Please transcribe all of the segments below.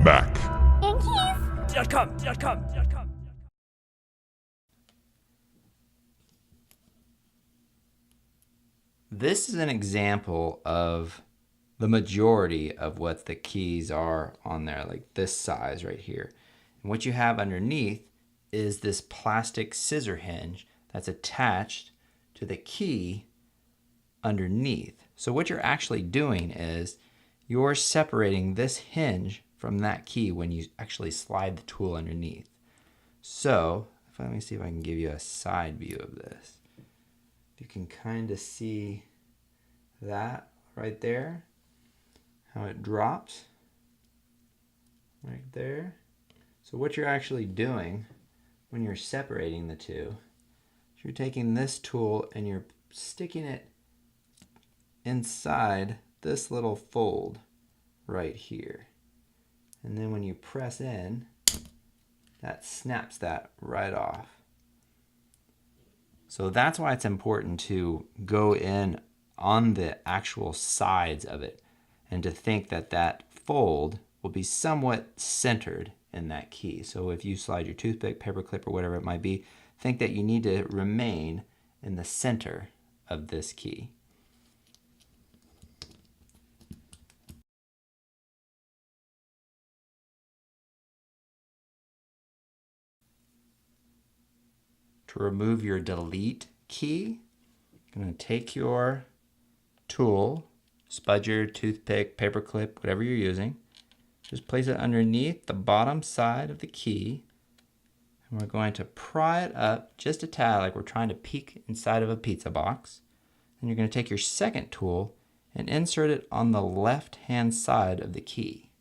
Mac. Keys.com. This is an example of the majority of what the keys are on there, like this size right here. And what you have underneath is this plastic scissor hinge that's attached to the key underneath. So what you're actually doing is you're separating this hinge from that key when you actually slide the tool underneath. So let me see if I can give you a side view of this. You can kind of see that right there, how it drops right there. So what you're actually doing when you're separating the two, you're taking this tool and you're sticking it inside this little fold right here. And then when you press in, that snaps that right off. So that's why it's important to go in on the actual sides of it and to think that that fold will be somewhat centered in that key. So if you slide your toothpick, paper clip, or whatever it might be, think that you need to remain in the center of this key. To remove your delete key, you're going to take your tool, spudger, toothpick, paper clip, whatever you're using, just place it underneath the bottom side of the key, and we're going to pry it up just a tad, like we're trying to peek inside of a pizza box. Then you're going to take your second tool and insert it on the left hand side of the key.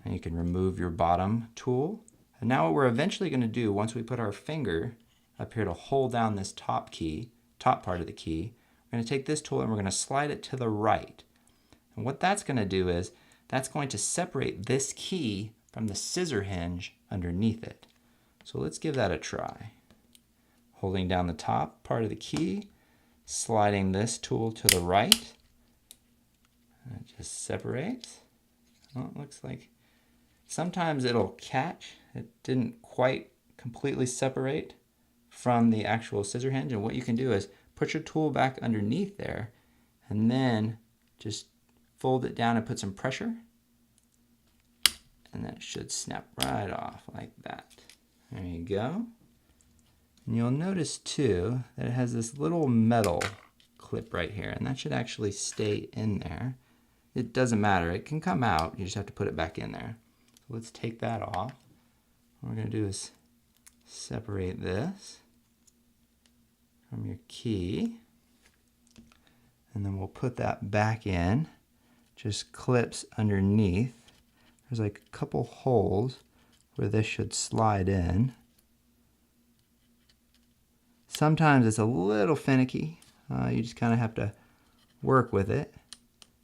And you can remove your bottom tool. And now what we're eventually going to do, once we put our finger up here to hold down this top part of the key, we're going to take this tool and we're going to slide it to the right. And what that's going to do is that's going to separate this key from the scissor hinge underneath it. So let's give that a try. Holding down the top part of the key, sliding this tool to the right, and it just separates. Well, it looks like sometimes it'll catch. It didn't quite completely separate from the actual scissor hinge, and what you can do is put your tool back underneath there and then just fold it down and put some pressure, and then it should snap right off like that. There you go. And you'll notice too that it has this little metal clip right here, and that should actually stay in there. It doesn't matter, it can come out, you just have to put it back in there. So let's take that off. What we're going to do is separate this from your key, and then we'll put that back in. Just clips underneath. There's like a couple holes where this should slide in. Sometimes it's a little finicky. You just kind of have to work with it.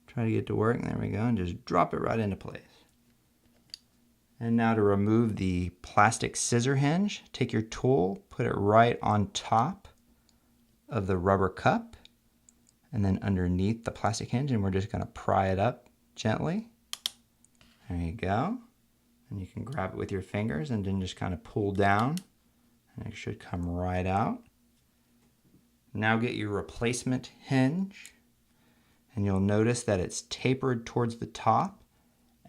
Try to get it to work, and there we go, and just drop it right into place. And now to remove the plastic scissor hinge, take your tool, put it right on top of the rubber cup and then underneath the plastic hinge, and we're just going to pry it up gently. There you go. And you can grab it with your fingers and then just kind of pull down, and it should come right out. Now get your replacement hinge, and you'll notice that it's tapered towards the top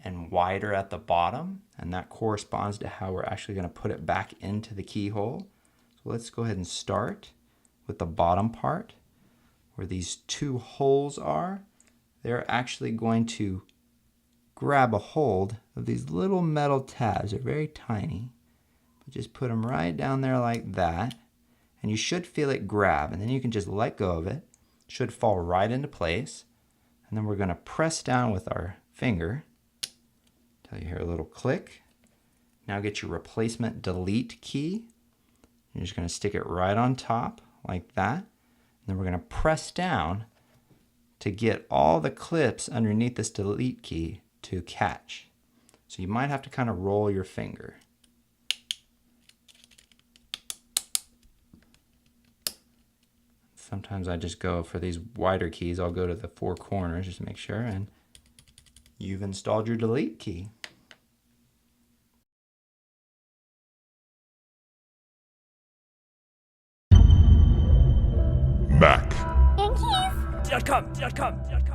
and wider at the bottom, and that corresponds to how we're actually going to put it back into the keyhole. So let's go ahead and start with the bottom part where these two holes are. They're actually going to grab a hold of these little metal tabs. They're very tiny, but just put them right down there like that, and you should feel it grab, and then you can just let go of it. It should fall right into place, and then we're going to press down with our finger until you hear a little click. Now get your replacement delete key. You're just going to stick it right on top like that. And then we're going to press down to get all the clips underneath this delete key to catch. So you might have to kind of roll your finger. Sometimes I just go for these wider keys. I'll go to the four corners just to make sure, and you've installed your delete key. MC700 Key Type J.